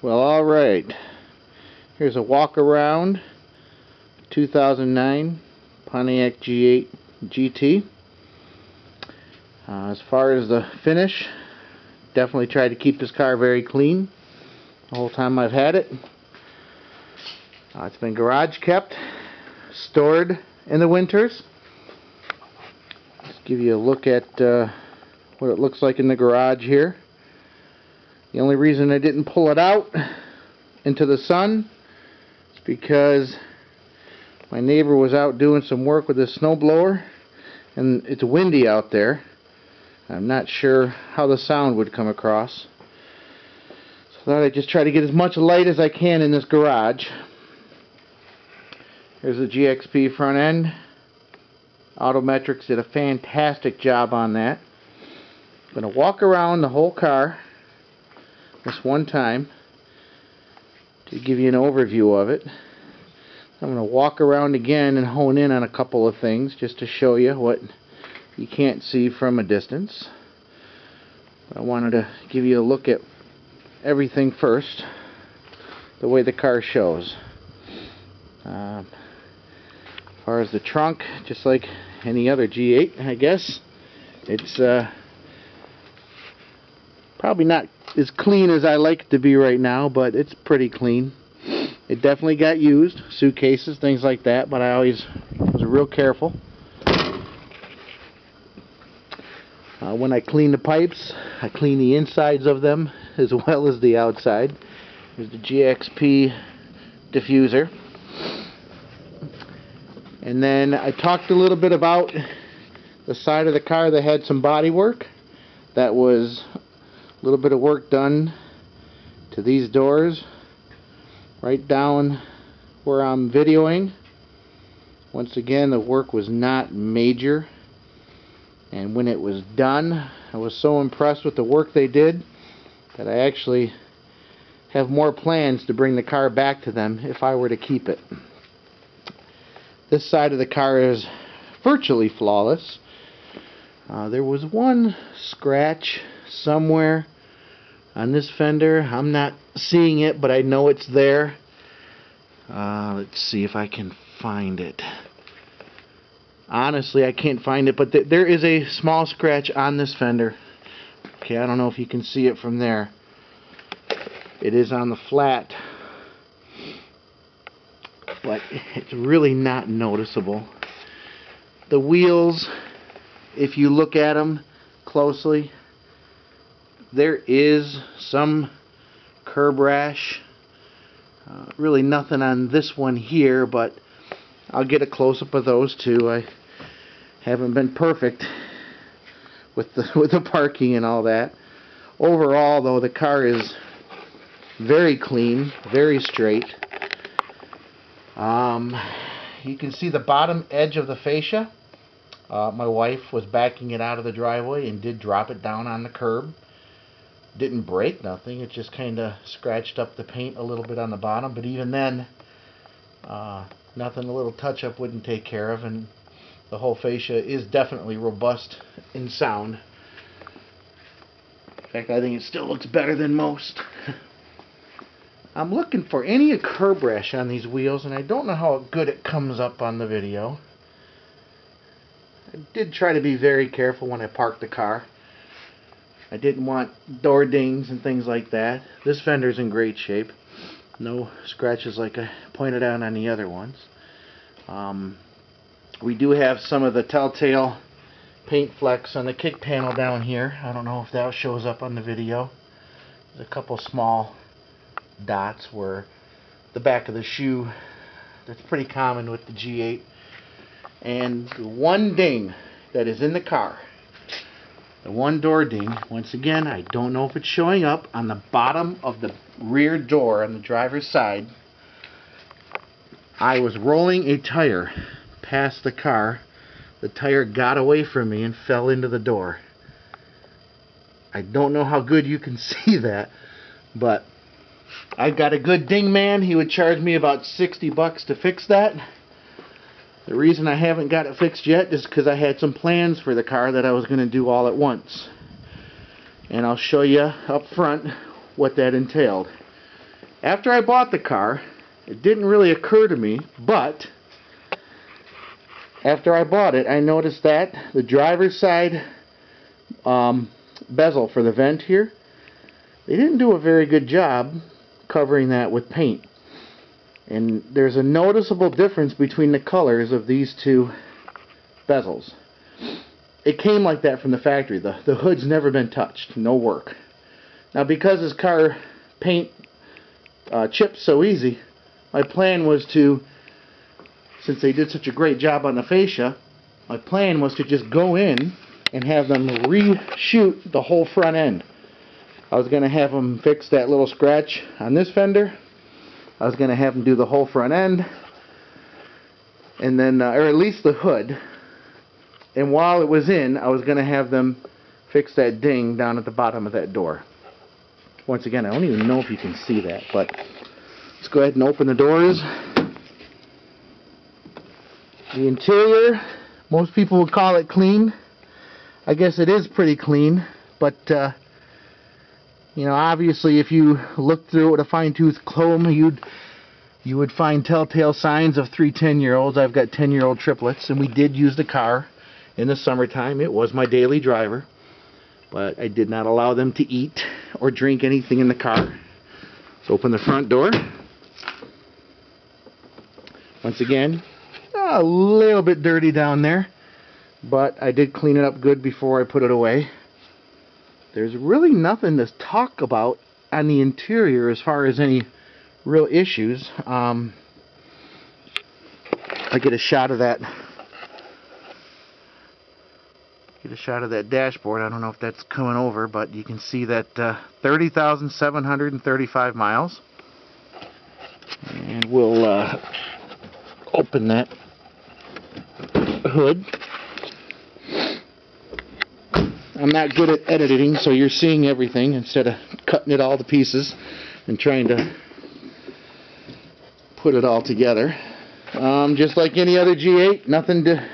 Well, alright. Here's a walk around 2009 Pontiac G8 GT. As far as the finish, definitely tried to keep this car very clean the whole time I've had it. It's been garage kept, stored in the winters. Just give you a look at what it looks like in the garage here. The only reason I didn't pull it out into the sun is because my neighbor was out doing some work with his snowblower and it's windy out there. I'm not sure how the sound would come across. So I thought I'd just try to get as much light as I can in this garage. Here's the GXP front end. Autometrics did a fantastic job on that. I'm going to walk around the whole car this one time to give you an overview of it. I'm going to walk around again and hone in on a couple of things just to show you what you can't see from a distance. But I wanted to give you a look at everything first, the way the car shows. As far as the trunk, just like any other G8, I guess, it's probably not as clean as I like it to be right now, but it's pretty clean. It definitely got used, suitcases, things like that, but I always was real careful. When I clean the pipes, I clean the insides of them as well as the outside. Here's the GXP diffuser. And then I talked a little bit about the side of the car that had some body work. That was a little bit of work done to these doors right down where I'm videoing. Once again, the work was not major, and when it was done, I was so impressed with the work they did that I actually have more plans to bring the car back to them if I were to keep it. This side of the car is virtually flawless. There was one scratch somewhere on this fender. I'm not seeing it, but I know it's there. Let's see if I can find it. Honestly, I can't find it, but there is a small scratch on this fender. Okay, I don't know if you can see it from there. It is on the flat, but it's really not noticeable. The wheels, if you look at them closely, there is some curb rash. Really nothing on this one here, but I'll get a close-up of those too. I haven't been perfect with the parking and all that. Overall, though, the car is very clean, very straight. You can see the bottom edge of the fascia. My wife was backing it out of the driveway and did drop it down on the curb. Didn't break nothing, it just kind of scratched up the paint a little bit on the bottom, but even then, nothing a little touch-up wouldn't take care of, and the whole fascia is definitely robust in sound. In fact, I think it still looks better than most. I'm looking for any curb rash on these wheels, and I don't know how good it comes up on the video. I did try to be very careful when I parked the car. I didn't want door dings and things like that. This fender's in great shape. No scratches like I pointed out on the other ones. We do have some of the telltale paint flecks on the kick panel down here. I don't know if that shows up on the video. There's a couple small dots where the back of the shoe, that's pretty common with the G8. And the one ding that is in the car, the one door ding, once again, I don't know if it's showing up on the bottom of the rear door on the driver's side. I was rolling a tire past the car. The tire got away from me and fell into the door. I don't know how good you can see that, but I've got a good ding man. He would charge me about $60 to fix that. The reason I haven't got it fixed yet is because I had some plans for the car that I was going to do all at once. And I'll show you up front what that entailed. After I bought the car, it didn't really occur to me, but after I bought it, I noticed that the driver's side bezel for the vent here, they didn't do a very good job covering that with paint. And there's a noticeable difference between the colors of these two bezels. It came like that from the factory. The hood's never been touched. No work. Now, because this car paint chips so easy, my plan was to, since they did such a great job on the fascia, my plan was to just go in and have them reshoot the whole front end. I was going to have them fix that little scratch on this fender. I was going to have them do the whole front end, and then, or at least the hood. And while it was in, I was going to have them fix that ding down at the bottom of that door. Once again, I don't even know if you can see that, but let's go ahead and open the doors. The interior, most people would call it clean. I guess it is pretty clean, but you know, obviously if you look through it with a fine-tooth comb, you would find telltale signs of 3 10-year-olds. I've got 10-year-old triplets, and we did use the car in the summertime. It was my daily driver, but I did not allow them to eat or drink anything in the car. Let's open the front door. Once again, a little bit dirty down there, but I did clean it up good before I put it away. There's really nothing to talk about on the interior as far as any real issues. I get a shot of that. Get a shot of that dashboard. I don't know if that's coming over, but you can see that 30,735 miles. And we'll open that hood. I'm not good at editing, so you're seeing everything instead of cutting it all to pieces and trying to put it all together. Just like any other G8, nothing to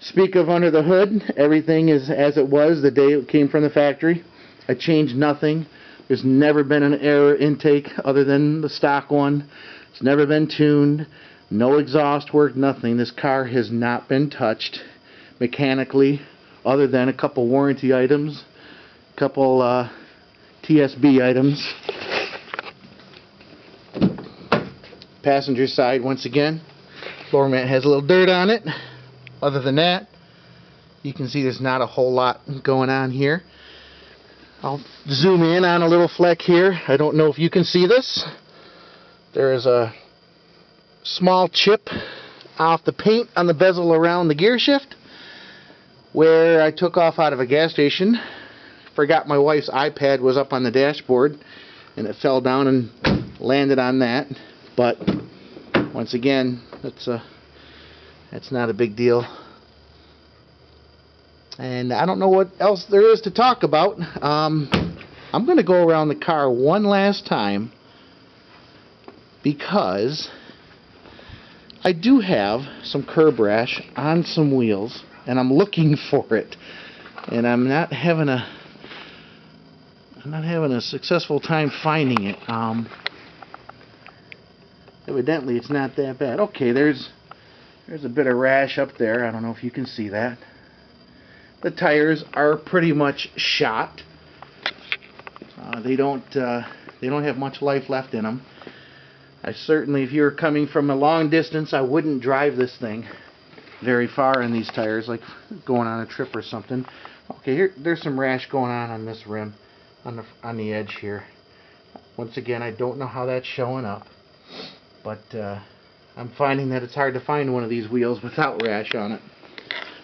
speak of under the hood. Everything is as it was the day it came from the factory. I changed nothing. There's never been an air intake other than the stock one. It's never been tuned. No exhaust work, nothing. This car has not been touched mechanically, other than a couple warranty items, a couple TSB items. Passenger side, once again, floor mat has a little dirt on it. Other than that, you can see there's not a whole lot going on here. I'll zoom in on a little fleck here. I don't know if you can see this. There is a small chip off the paint on the bezel around the gear shift, where I took off out of a gas station. Forgot my wife's iPad was up on the dashboard, and it fell down and landed on that. But once again, that's not a big deal. And I don't know what else there is to talk about. I'm going to go around the car one last time, because I do have some curb rash on some wheels, and I'm looking for it, and I'm not having a successful time finding it. Evidently it's not that bad. Okay, there's a bit of rash up there. I don't know if you can see that. The tires are pretty much shot. They don't have much life left in them. I certainly, if you're coming from a long distance, I wouldn't drive this thing very far in these tires, like going on a trip or something. Okay, there's some rash going on this rim, on the edge here. Once again, I don't know how that's showing up, but I'm finding that it's hard to find one of these wheels without rash on it.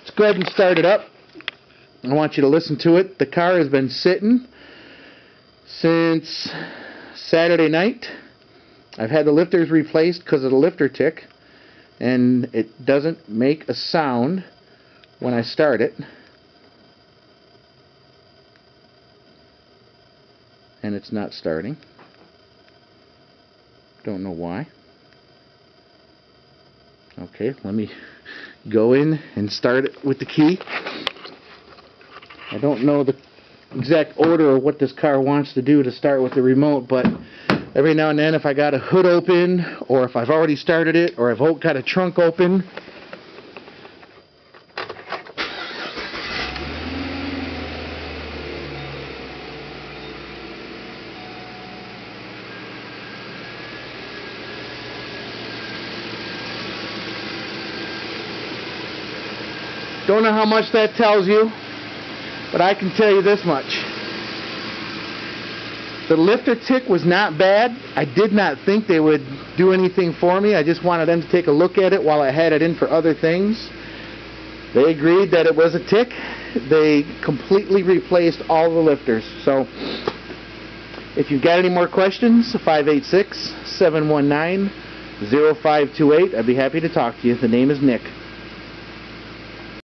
Let's go ahead and start it up. I want you to listen to it. The car has been sitting since Saturday night. I've had the lifters replaced because of the lifter tick, and it doesn't make a sound when I start it. And it's not starting. Don't know why. Okay, let me go in and start it with the key. I don't know the exact order of what this car wants to do to start with the remote, but Every now and then, if I got a hood open, or if I've already started it, or I've got a trunk open, don't know how much that tells you, but I can tell you this much. The lifter tick was not bad. I did not think they would do anything for me. I just wanted them to take a look at it while I had it in for other things. They agreed that it was a tick. They completely replaced all the lifters. So if you've got any more questions, 586-719-0528. I'd be happy to talk to you. The name is Nick.